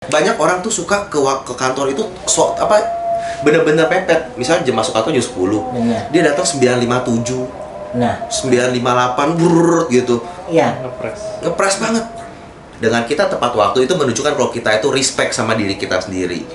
Banyak orang tuh suka ke kantor itu bener-bener pepet. Misalnya jam masuk kantor jam 10. Bener. Dia datang 9.57. Nah, 9.58 brrrr gitu. iya. Ngepres banget. Dengan kita tepat waktu itu menunjukkan kalau kita itu respect sama diri kita sendiri.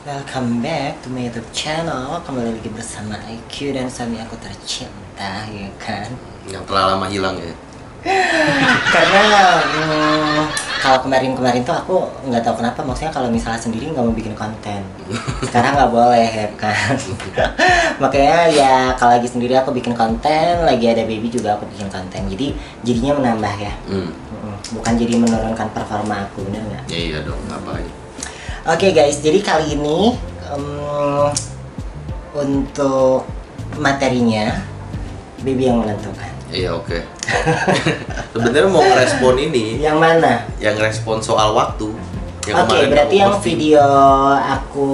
Welcome back to my YouTube channel. Kembali lagi bersama IQ dan suami aku tercinta, ya kan? Yang telah lama hilang ya. Karena kalau kemarin tuh aku nggak tahu kenapa, maksudnya kalau misalnya sendiri nggak mau bikin konten. Sekarang nggak boleh, ya kan? Makanya ya kalau lagi sendiri aku bikin konten, lagi ada baby juga aku bikin konten. Jadi jadinya menambah ya. Bukan jadi menurunkan performa aku, bener nggak? Ya iya dong, ngapain? Oke guys, jadi kali ini untuk materinya baby yang menentukan. Iya oke. Sebenarnya mau ngerespon ini. Yang mana? Yang respon soal waktu. Oke, berarti yang video aku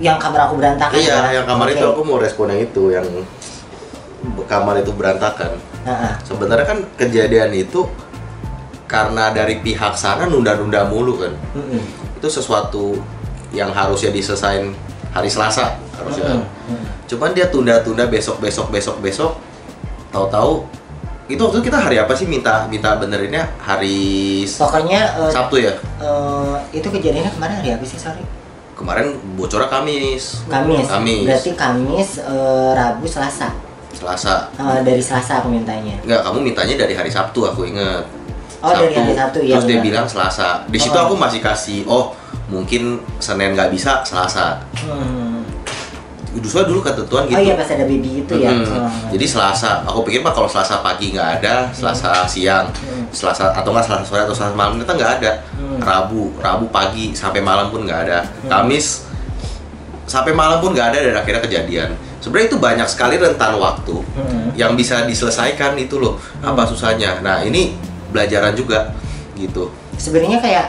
yang kamar aku berantakan. Iya, ya? yang kamar itu aku mau respon yang itu, yang kamar itu berantakan. Sebenarnya kan kejadian itu karena dari pihak sana nunda-nunda mulu kan. Itu sesuatu yang harusnya diselesain hari Selasa harusnya. Cuman dia tunda-tunda besok. Tahu-tahu itu waktu kita hari apa sih minta benerinnya hari Pokoknya Sabtu ya. Itu kejadiannya kemarin hari apa sih, sorry? Kemarin bocornya Kamis. Berarti Kamis, Rabu, Selasa. Dari Selasa aku mintanya. Enggak, kamu mintanya dari hari Sabtu aku inget. Oh, dari hari Sabtu ya. Terus dia bilang Selasa. Di situ aku masih kasih, mungkin Senin nggak bisa, Selasa. Dulu ketentuan gitu. Oh iya, pas ada baby itu ya. Jadi Selasa. Aku pikir kalau Selasa pagi nggak ada, Selasa siang, Selasa atau nggak Selasa sore atau Selasa malam kita nggak ada. Rabu pagi sampai malam pun nggak ada. Kamis sampai malam pun nggak ada, dan akhirnya kejadian. Sebenarnya itu banyak sekali rentan waktu yang bisa diselesaikan itu loh. Apa susahnya? Nah ini pelajaran juga gitu. Sebenarnya kayak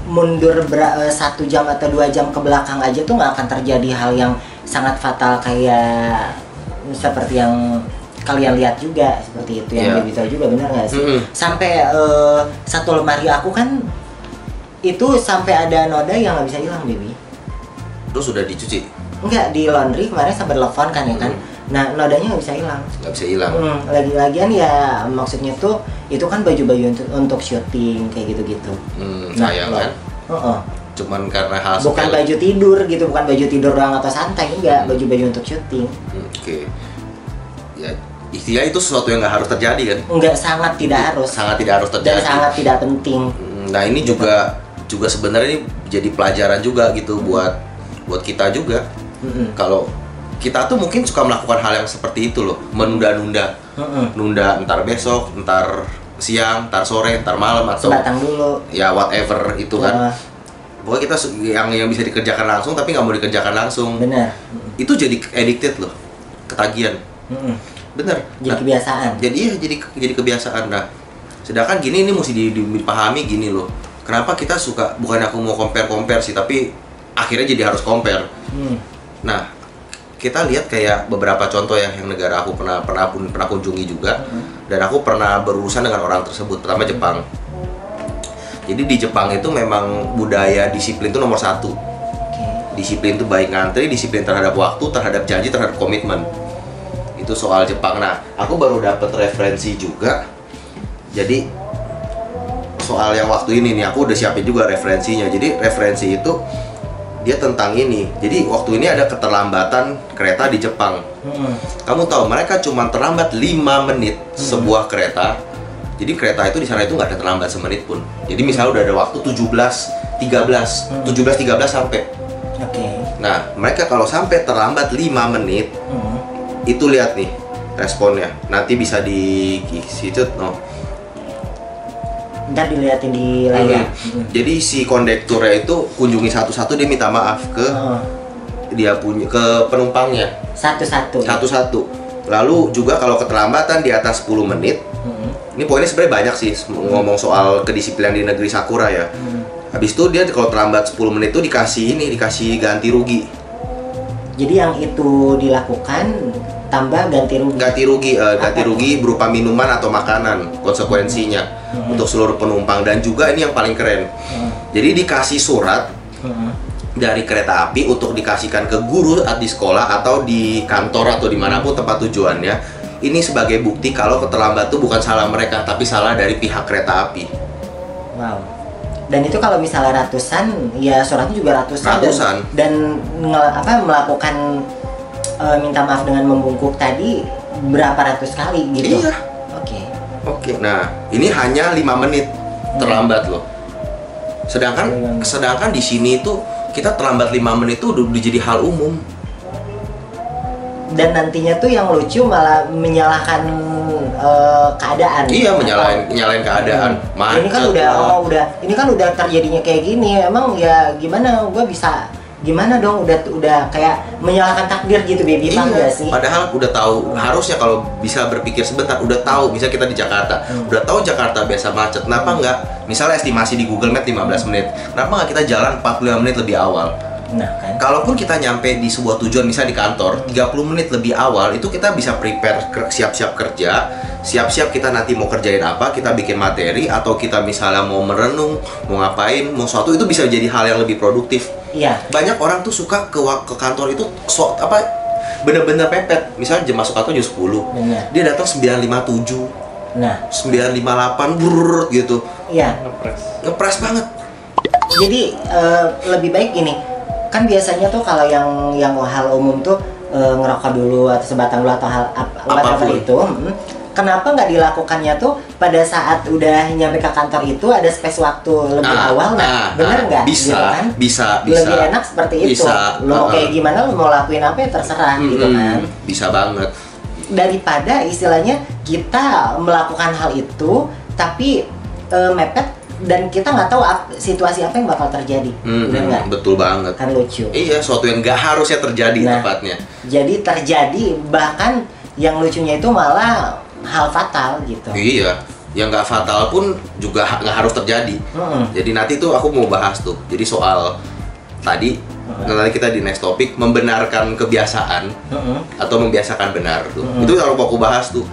mundur 1 jam atau 2 jam ke belakang aja tuh nggak akan terjadi hal yang sangat fatal kayak seperti yang kalian lihat juga, seperti itu yang Baby tahu juga, benar nggak sih? Sampai satu lemari aku kan itu sampai ada noda yang nggak bisa hilang, Baby. Terus sudah dicuci? Enggak, di laundry kemarin sampai telepon kan ya kan. Nah, nodanya nggak bisa hilang. Nggak bisa hilang. Lagi-lagian ya maksudnya tuh itu kan baju-baju untuk syuting kayak gitu-gitu. Sayang kan? Cuman karena hal bukan baju tidur gitu, bukan baju tidur doang atau santai, enggak, baju-baju untuk syuting. Oke. Ya, istilah itu sesuatu yang nggak harus terjadi kan? Enggak, sangat tidak harus. Sangat tidak harus terjadi. Dan sangat tidak penting. Nah, ini juga sebenarnya ini jadi pelajaran juga gitu buat kita juga. Kalau kita tuh mungkin suka melakukan hal yang seperti itu loh, menunda-nunda, nunda entar besok, entar siang, entar sore, entar malam, atau sebatang dulu, ya whatever itu kan. Pokoknya kita yang bisa dikerjakan langsung tapi nggak mau dikerjakan langsung. Benar. Itu jadi addicted loh, ketagihan. Bener. Jadi kebiasaan. Jadi kebiasaan. Nah, sedangkan gini ini mesti dipahami gini loh. Kenapa kita suka, bukan aku mau compare sih, tapi akhirnya jadi harus compare. Nah, kita lihat kayak beberapa contoh yang negara aku pernah kunjungi juga, dan aku pernah berurusan dengan orang tersebut. Pertama Jepang. Jadi di Jepang itu memang budaya disiplin itu nomor 1. Disiplin itu baik ngantri, disiplin terhadap waktu, terhadap janji, terhadap komitmen. Itu soal Jepang. Nah, aku baru dapat referensi juga. Jadi soal yang waktu ini nih, aku udah siapin juga referensinya. Jadi referensi itu dia tentang ini. Jadi waktu ini ada keterlambatan kereta di Jepang. Kamu tahu mereka cuma terlambat 5 menit sebuah kereta. Jadi kereta itu di sana itu nggak ada terlambat semenit pun. Jadi misalnya udah ada waktu 17.13 sampai. Nah, mereka kalau sampai terlambat 5 menit, itu lihat nih responnya. Nanti bisa di situ, ntar dilihatin di layar. Jadi si kondekturnya itu kunjungi satu-satu, dia minta maaf ke dia punya ke penumpangnya. Satu-satu. Satu-satu. Lalu juga kalau keterlambatan di atas 10 menit. Ini poinnya sebenarnya banyak sih ngomong soal kedisiplinan di negeri Sakura ya. Habis itu dia kalau terlambat 10 menit tuh dikasih ganti rugi. Jadi yang itu dilakukan tambah ganti rugi. Ganti rugi berupa minuman atau makanan konsekuensinya untuk seluruh penumpang. Dan juga ini yang paling keren. Jadi dikasih surat dari kereta api untuk dikasihkan ke guru di sekolah atau di kantor atau dimanapun tempat tujuannya. Ini sebagai bukti kalau keterlambatan itu bukan salah mereka, tapi salah dari pihak kereta api. Wow. Dan itu kalau misalnya ratusan, ya suratnya juga ratusan. Dan melakukan minta maaf dengan membungkuk tadi berapa ratus kali gitu. Iya. Oke. Nah, ini hanya 5 menit terlambat loh. Sedangkan di sini tuh kita terlambat 5 menit tuh udah jadi hal umum. Dan nantinya tuh yang lucu malah menyalahkan keadaan. Iya, menyalahin keadaan. Macet. Ini kan udah terjadinya kayak gini. Emang ya gimana? Gua bisa gimana dong? Udah kayak menyalahkan takdir gitu, baby. Iya, gak sih? Padahal udah tahu, harusnya kalau bisa berpikir sebentar, udah tahu. Bisa kita di Jakarta, udah tahu Jakarta biasa macet. Kenapa nggak? Misalnya estimasi di Google Maps 15 menit. Kenapa nggak kita jalan 45 menit lebih awal? Nah, kan. Kalaupun kita nyampe di sebuah tujuan, misalnya di kantor, 30 menit lebih awal, itu kita bisa prepare, siap-siap kerja, siap-siap kita nanti mau kerjain apa, kita bikin materi, atau kita misalnya mau merenung, mau ngapain, mau sesuatu, itu bisa jadi hal yang lebih produktif. Iya. Banyak orang tuh suka ke kantor itu bener-bener pepet. Misalnya jam masuk kantor jam 10, dia datang 9.57, 9.58, brrrr gitu. Iya. Ngepres banget. Jadi lebih baik gini. Kan biasanya tuh kalau yang hal umum tuh ngerokok dulu atau sebatang dulu atau hal whatever itu, kenapa nggak dilakukannya tuh pada saat udah nyampe ke kantor itu ada space waktu lebih awal? Bener nggak? Bisa, gitu kan? bisa. Lebih enak seperti itu. Lo mau kayak gimana, lo mau lakuin apa ya terserah gitu kan? Bisa banget. Daripada istilahnya kita melakukan hal itu tapi mepet dan kita nggak tahu situasi apa yang bakal terjadi. Benar nggak? Betul banget. Kan lucu. Iya, sesuatu yang nggak harusnya terjadi tepatnya. Jadi terjadi, bahkan yang lucunya itu malah hal fatal gitu. Iya, yang nggak fatal pun juga nggak harus terjadi. Jadi nanti tuh aku mau bahas tuh. Jadi soal tadi nanti kita di next topic membenarkan kebiasaan atau membiasakan benar tuh. Itu yang mau aku bahas tuh.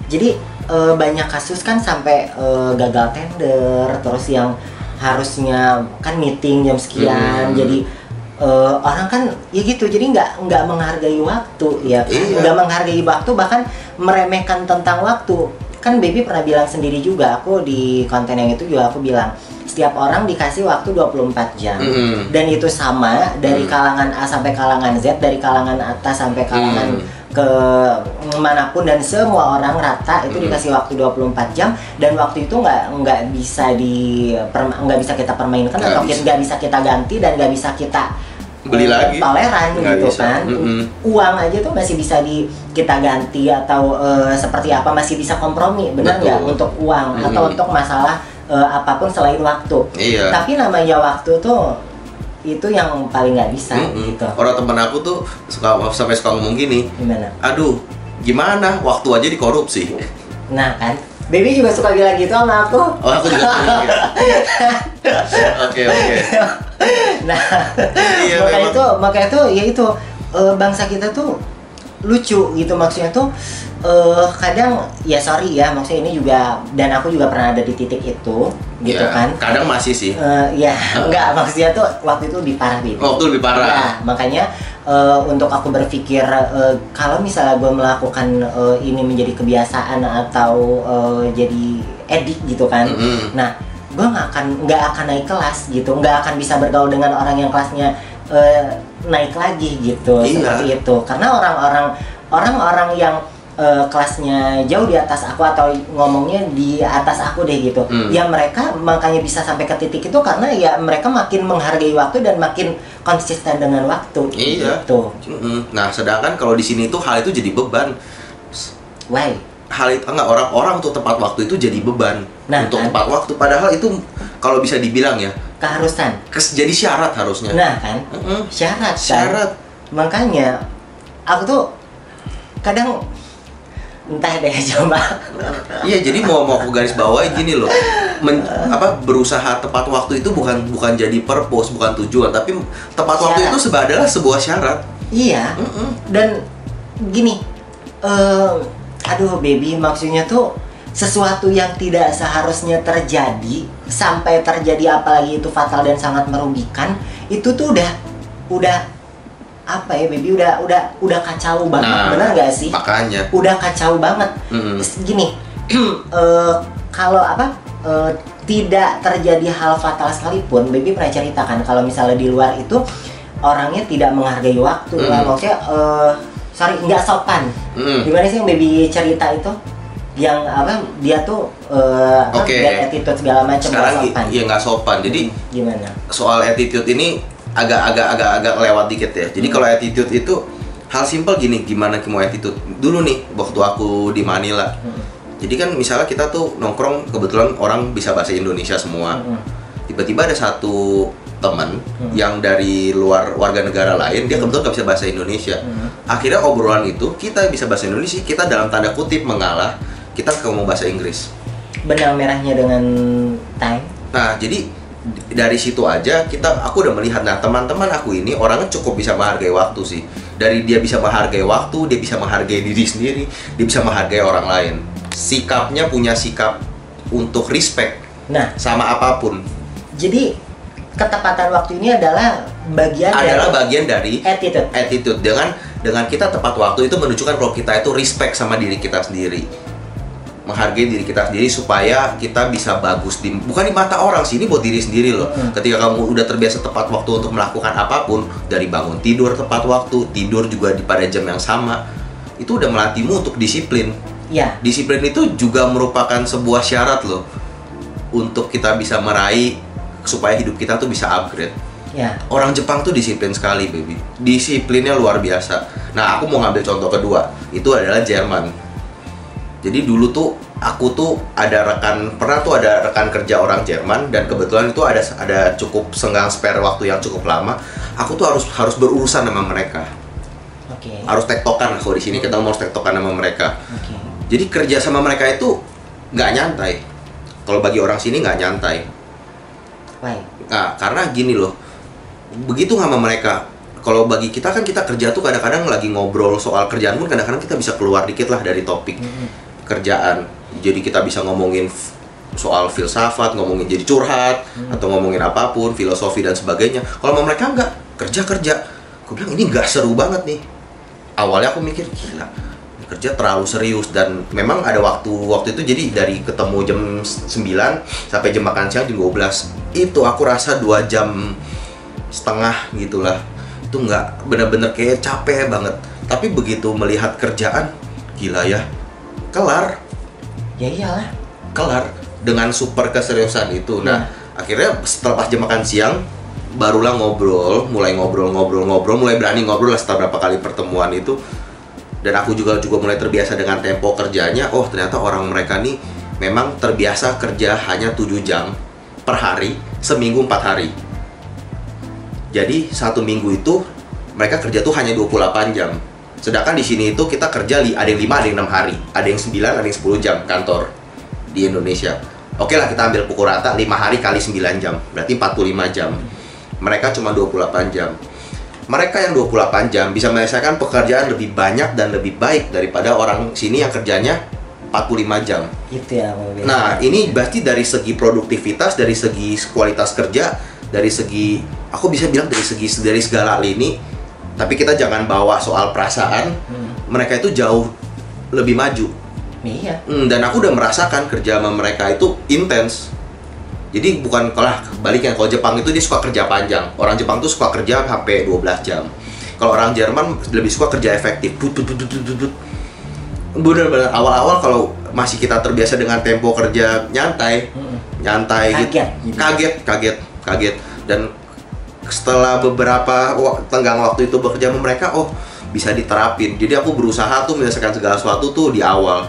Jadi banyak kasus kan sampai gagal tender, terus yang harusnya kan meeting jam sekian, jadi orang kan ya gitu, jadi nggak menghargai waktu ya kan? Nggak menghargai waktu, bahkan meremehkan tentang waktu. Kan Baby pernah bilang sendiri juga, aku di konten yang itu juga aku bilang setiap orang dikasih waktu 24 jam dan itu sama dari kalangan A sampai kalangan Z, dari kalangan atas sampai kalangan ke manapun, dan semua orang rata itu dikasih waktu 24 jam, dan waktu itu nggak bisa kita permainkan, atau nggak bisa kita ganti, dan nggak bisa kita beli lagi toleran gitu bisa. Kan uang aja tuh masih bisa kita ganti atau seperti apa, masih bisa kompromi, benar nggak, untuk uang atau untuk masalah apapun selain waktu. Tapi namanya waktu tuh itu yang paling nggak bisa gitu. Orang temen aku tuh suka ngomong gini, gimana? Aduh, gimana waktu aja dikorupsi. Nah kan, Baby juga suka bilang gitu sama aku. Oh, aku juga suka gitu. Oke. Nah, makanya itu ya itu bangsa kita tuh lucu gitu, maksudnya tuh kadang ya sorry ya, maksudnya ini juga, dan aku juga pernah ada di titik itu gitu ya, kan. Kadang masih sih. Ya enggak, maksudnya tuh waktu itu lebih parah gitu. Waktu lebih parah. Ya, makanya untuk aku berpikir kalau misalnya gue melakukan ini menjadi kebiasaan atau jadi edik gitu kan. Nah, gue nggak akan naik kelas gitu, nggak akan bisa bergaul dengan orang yang kelasnya naik lagi gitu. Seperti itu, karena orang-orang yang kelasnya jauh di atas aku, atau ngomongnya di atas aku deh gitu, ya mereka makanya bisa sampai ke titik itu karena ya mereka makin menghargai waktu dan makin konsisten dengan waktu. Gitu. Nah, sedangkan kalau di sini tuh hal itu jadi beban. Why? Hal itu enggak, orang untuk tepat waktu itu jadi beban. Untuk tepat waktu, padahal itu kalau bisa dibilang ya keharusan. Jadi syarat harusnya. Nah kan, syarat. Makanya aku tuh kadang entah deh coba. Iya, jadi mau aku garis bawahi gini loh. Berusaha tepat waktu itu bukan jadi purpose, bukan tujuan, tapi tepat waktu itu adalah sebuah syarat. Iya. Dan gini, aduh baby, maksudnya tuh sesuatu yang tidak seharusnya terjadi sampai terjadi, apalagi itu fatal dan sangat merugikan, itu tuh udah apa ya baby, udah kacau banget. Bener gak sih? Makanya udah kacau banget. Gini, kalau tidak terjadi hal fatal sekalipun, baby pernah ceritakan kalau misalnya di luar itu orangnya tidak menghargai waktu, maksudnya nggak sopan. Gimana sih yang baby cerita itu? Yang dia tuh bad attitude segala macam, nggak sopan. Iya, nggak sopan. Jadi gimana? Soal attitude ini agak lewat dikit ya. Jadi kalau attitude itu hal simpel gini, gimana mau attitude? Dulu nih waktu aku di Manila. Jadi kan misalnya kita tuh nongkrong, kebetulan orang bisa bahasa Indonesia semua. Tiba-tiba ada satu teman yang dari luar warga negara lain, dia kebetulan nggak bisa bahasa Indonesia. Akhirnya obrolan itu kita bisa bahasa Indonesia, kita dalam tanda kutip mengalah, kita ngomong bahasa Inggris. Benang merahnya dengan time. Nah, jadi dari situ aja aku udah melihat, nah teman-teman aku ini orangnya cukup bisa menghargai waktu sih. Dari dia bisa menghargai waktu, dia bisa menghargai diri sendiri, dia bisa menghargai orang lain. Sikapnya punya sikap untuk respect. Nah, sama apapun. Jadi ketepatan waktu ini adalah bagian dari attitude. Dengan kita tepat waktu itu menunjukkan kalau kita itu respect sama diri kita sendiri, menghargai diri kita sendiri supaya kita bisa bagus bukan di mata orang sih, ini buat diri sendiri loh. Ketika kamu udah terbiasa tepat waktu untuk melakukan apapun, dari bangun tidur tepat waktu, tidur juga pada jam yang sama, itu udah melatihmu untuk disiplin. Ya. Disiplin itu juga merupakan sebuah syarat loh untuk kita bisa meraih supaya hidup kita tuh bisa upgrade. Ya. Orang Jepang tuh disiplin sekali, baby. Disiplinnya luar biasa. Nah, aku mau ngambil contoh kedua, itu adalah Jerman. Jadi dulu tuh aku tuh pernah ada rekan kerja orang Jerman, dan kebetulan itu ada cukup senggang spare waktu yang cukup lama. Aku tuh harus berurusan sama mereka. Harus tektokan, kalau di sini kita mau tektokan sama mereka. Jadi kerja sama mereka itu nggak nyantai. Kalau bagi orang sini nggak nyantai. Nah, karena gini loh, begitu sama mereka. Kalau bagi kita kan, kita kerja tuh kadang-kadang lagi ngobrol soal kerjaan pun kadang-kadang kita bisa keluar dikit lah dari topik kerjaan. Jadi kita bisa ngomongin soal filsafat, ngomongin jadi curhat, atau ngomongin apapun, filosofi dan sebagainya. Kalau sama mereka enggak, kerja. Aku bilang ini nggak seru banget nih. Awalnya aku mikir, gila, kerja terlalu serius. Dan memang ada waktu itu, jadi dari ketemu jam 9 sampai jam makan siang jam 12, itu aku rasa 2 jam setengah gitulah. Itu nggak, bener-bener kayak capek banget. Tapi begitu melihat kerjaan, gila ya, kelar. Ya iyalah, kelar dengan super keseriusan itu. Nah, akhirnya setelah pas jam makan siang, barulah mulai ngobrol, mulai berani ngobrol lah setelah berapa kali pertemuan itu. Dan aku juga mulai terbiasa dengan tempo kerjanya. Oh, ternyata orang mereka nih memang terbiasa kerja hanya 7 jam per hari, seminggu 4 hari. Jadi 1 minggu itu mereka kerja tuh hanya 28 jam. Sedangkan di sini itu kita kerja ada yang 5, ada yang 6 hari, ada yang 9, ada yang 10 jam kantor di Indonesia. Oke lah, kita ambil pukul rata 5 hari kali 9 jam, berarti 45 jam. Mereka cuma 28 jam. Mereka yang 28 jam bisa menyelesaikan pekerjaan lebih banyak dan lebih baik daripada orang sini yang kerjanya 45 jam. Gitu ya. Nah, ini berarti dari segi produktivitas, dari segi kualitas kerja, dari segi, aku bisa bilang dari segala lini. Tapi kita jangan bawa soal perasaan. Mereka itu jauh lebih maju. Iya. Dan aku udah merasakan kerja sama mereka itu intens. Jadi bukan baliknya, kalau Jepang itu dia suka kerja panjang. Orang Jepang tuh suka kerja sampai 12 jam. Kalau orang Jerman lebih suka kerja efektif. Bener-bener awal-awal kalau masih kita terbiasa dengan tempo kerja nyantai gitu. Kaget. Dan setelah beberapa tenggang waktu itu bekerja sama mereka, oh bisa diterapin. Jadi aku berusaha tuh menyelesaikan segala sesuatu tuh di awal.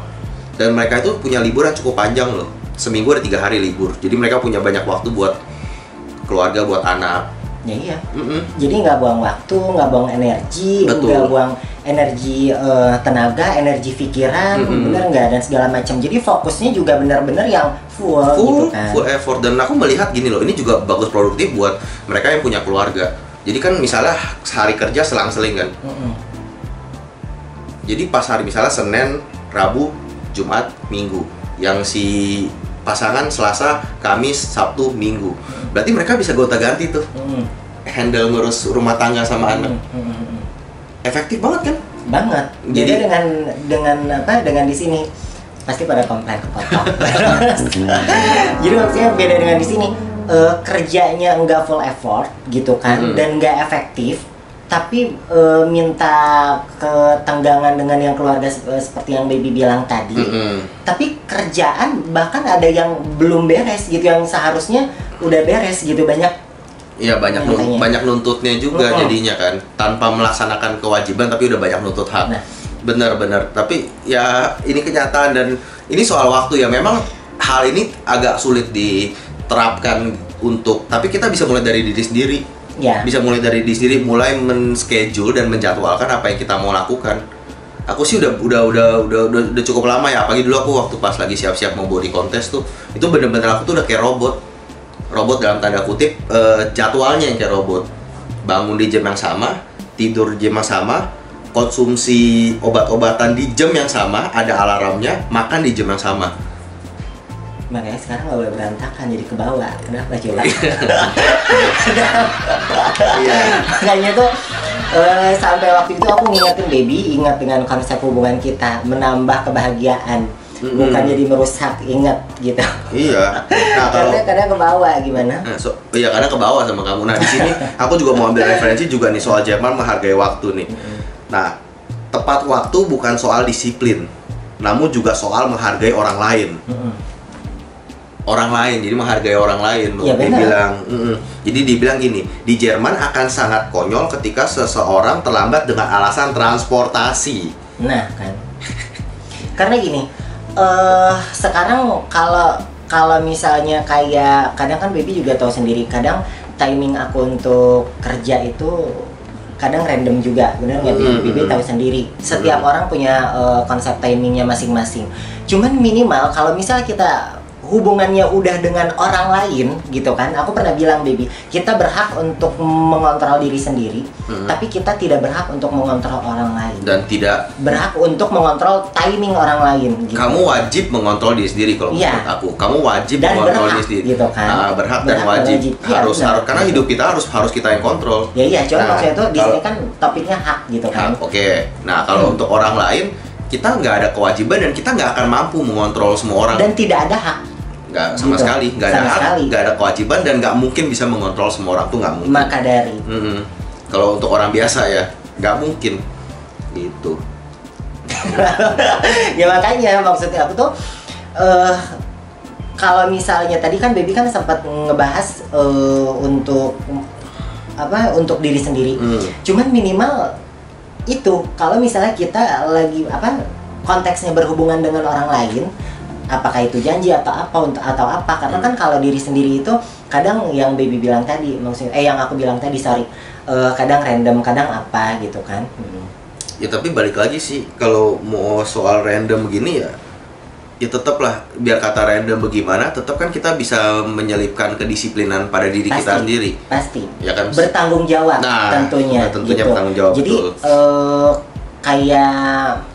Dan mereka itu punya liburan cukup panjang loh. Seminggu ada 3 hari libur. Jadi mereka punya banyak waktu buat keluarga, buat anak. Ya iya. Jadi nggak buang waktu, nggak buang energi, nggak buang energi tenaga, energi pikiran, bener nggak, dan segala macam. Jadi fokusnya juga benar-benar yang full gitu kan. Full effort. Dan aku melihat gini loh, ini juga bagus produktif buat mereka yang punya keluarga. Jadi kan misalnya hari kerja selang-seling kan. Jadi pas hari misalnya Senin, Rabu, Jumat, Minggu. Yang si pasangan Selasa, Kamis, Sabtu, Minggu. Berarti mereka bisa gonta-ganti tuh. Handle ngurus rumah tangga sama anak. Efektif banget kan? Banget. Jadi dengan di sini pasti pada komplain kepotong. Jadi maksudnya beda dengan di sini, kerjanya enggak full effort gitu kan, dan enggak efektif, tapi minta ketenggangan dengan yang keluarga seperti yang Baby bilang tadi. Tapi kerjaan bahkan ada yang belum beres gitu, yang seharusnya udah beres gitu, banyak. Iya, banyak nuntutnya juga jadinya kan, tanpa melaksanakan kewajiban tapi udah banyak nuntut hak. Benar-benar. Tapi ya ini kenyataan, dan ini soal waktu ya. Memang hal ini agak sulit diterapkan tapi kita bisa mulai dari diri sendiri. Bisa mulai dari diri sendiri, mulai men-schedule dan menjadwalkan apa yang kita mau lakukan. Aku sih udah cukup lama ya, apalagi dulu aku waktu pas lagi siap-siap mau body contest tuh, itu bener-bener aku tuh udah kayak robot dalam tanda kutip, jadwalnya yang kayak robot. Bangun di jam yang sama, tidur di jam yang sama, konsumsi obat-obatan di jam yang sama, ada alarmnya, makan di jam yang sama. Makanya sekarang gak boleh berantakan, jadi ke bawah. Kenapa coba? Makanya tuh sampai waktu itu aku ngingetin Baby, ingat dengan konsep hubungan kita, menambah kebahagiaan, bukan jadi merusak, ingat gitu. Iya. Nah, kadang ke bawah gimana? Iya, kadang ke bawah sama kamu. Nah, di sini aku juga mau ambil referensi juga nih soal Jerman menghargai waktu nih. Nah, tepat waktu bukan soal disiplin, namun juga soal menghargai orang lain. Jadi menghargai orang lain loh. Ya, jadi dibilang gini, di Jerman akan sangat konyol ketika seseorang terlambat dengan alasan transportasi. Nah kan, karena gini, sekarang kalau misalnya kayak kadang kan Baby juga tahu sendiri, kadang timing aku untuk kerja itu kadang random juga, bener nggak? Baby tahu sendiri, setiap orang punya konsep timingnya masing-masing. Cuman minimal kalau misalnya kita hubungannya udah dengan orang lain gitu kan, aku pernah bilang Baby, kita berhak untuk mengontrol diri sendiri, tapi kita tidak berhak untuk mengontrol orang lain, dan tidak berhak untuk mengontrol timing orang lain gitu. Kamu wajib mengontrol diri sendiri kalau menurut aku. Kamu wajib dan mengontrol berhak, diri sendiri gitu kan. Berhak dan wajib. Harus karena hidup kita harus kita yang kontrol. Iya, cuma maksudnya itu di sini kan topiknya hak gitu kan. Oke. Nah, kalau untuk orang lain, kita nggak ada kewajiban dan kita nggak akan mampu mengontrol semua orang. Dan tidak ada hak. Nggak sama gitu. Sekali, nggak ada hak, nggak ada kewajiban, dan nggak mungkin bisa mengontrol semua orang tuh, nggak mungkin. Maka dari kalau untuk orang biasa ya nggak mungkin gitu. Ya makanya maksudnya aku tuh kalau misalnya tadi kan Baby kan sempat ngebahas untuk diri sendiri. Cuman minimal itu kalau misalnya kita lagi konteksnya berhubungan dengan orang lain, apakah itu janji atau apa, karena kan kalau diri sendiri itu kadang yang Baby bilang tadi, maksudnya yang aku bilang tadi, kadang random, kadang apa gitu kan. Ya tapi balik lagi sih, kalau mau soal random begini ya tetaplah, biar kata random bagaimana, tetap kan kita bisa menyelipkan kedisiplinan pada diri kita sendiri. Pasti. Ya kan, bertanggung jawab tentunya gitu. Bertanggung jawab. Jadi kayak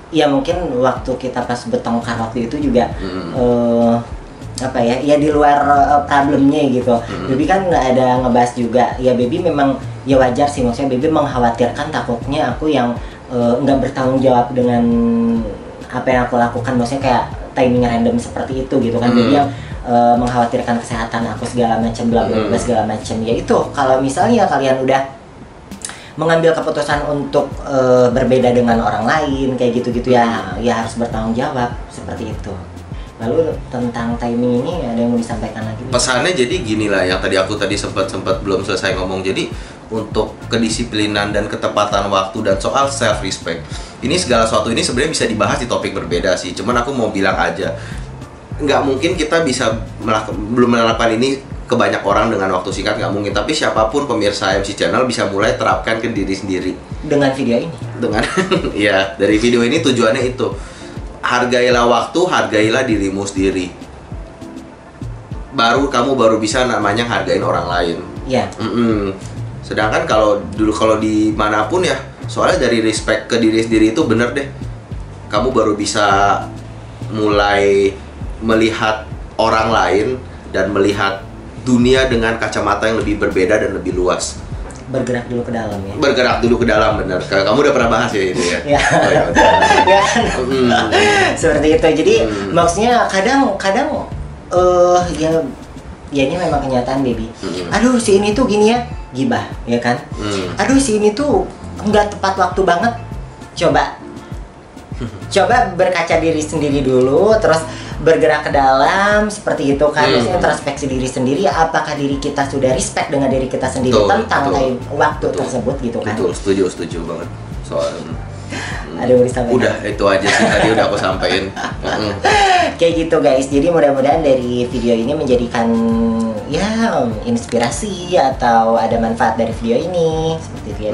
ya mungkin waktu kita pas bertengkar waktu itu juga ya di luar problemnya gitu. Baby kan ada ngebahas juga, ya Baby memang ya wajar sih, maksudnya Baby mengkhawatirkan takutnya aku yang nggak bertanggung jawab dengan apa yang aku lakukan, maksudnya kayak timing random seperti itu gitu kan. Baby yang mengkhawatirkan kesehatan aku segala macam, bla bla bla segala macam. Ya itu kalau misalnya kalian udah mengambil keputusan untuk berbeda dengan orang lain kayak gitu-gitu, ya harus bertanggung jawab seperti itu. Lalu tentang timing ini ada yang mau disampaikan lagi? Pesannya jadi gini lah, yang tadi aku sempat belum selesai ngomong. Jadi untuk kedisiplinan dan ketepatan waktu dan soal self respect, ini segala sesuatu ini sebenarnya bisa dibahas di topik berbeda sih. Cuman aku mau bilang aja, nggak mungkin kita bisa belum menerapkan ini ke banyak orang dengan waktu singkat nggak mungkin, tapi siapapun pemirsa MC Channel bisa mulai terapkan ke diri sendiri dengan video ini. Dengan ya, dari video ini tujuannya itu, hargailah waktu, hargailah dirimu sendiri, baru kamu baru bisa namanya hargain orang lain. Ya. Sedangkan kalau dimanapun ya, soalnya dari respect ke diri sendiri itu bener deh, kamu baru bisa mulai melihat orang lain dan melihat dunia dengan kacamata yang lebih berbeda dan lebih luas. Bergerak dulu ke dalam ya. Bergerak dulu ke dalam, benar. Kamu udah pernah bahas ya ini ya. Ya. Oh, ya, Ya kan? Seperti itu. Jadi maksudnya kadang ya ini memang kenyataan, baby. Aduh, si ini tuh gini ya, gibah, ya kan? Aduh, si ini tuh nggak tepat waktu banget. Coba berkaca diri sendiri dulu, terus bergerak ke dalam seperti itu kan. Maksudnya introspeksi diri sendiri, apakah diri kita sudah respect dengan diri kita sendiri tentang waktu tersebut gitu kan. Betul, setuju banget. Soal Aduh, udah itu aja sih tadi udah aku sampein. Kayak gitu guys. Jadi mudah-mudahan dari video ini menjadikan ya inspirasi atau ada manfaat dari video ini seperti itu ya.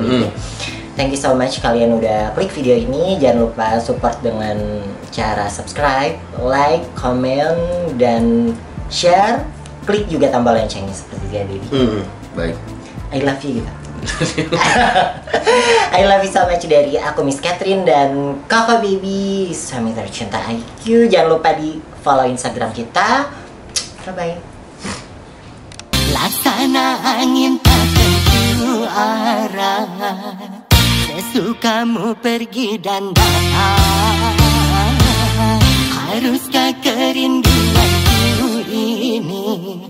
Thank you so much kalian udah klik video ini. Jangan lupa support dengan cara subscribe, like, comment, dan share. Klik juga tombol loncengnya seperti dia Baby. Baik. I love you gitu. I love you so much dari aku Miss Catherine dan Kakak Baby, suami tercinta IQ. Jangan lupa di follow Instagram kita. Bye bye. Laksana angin tak tentu arah, sesukamu pergi dan datang. Haruskah kerinduanku ini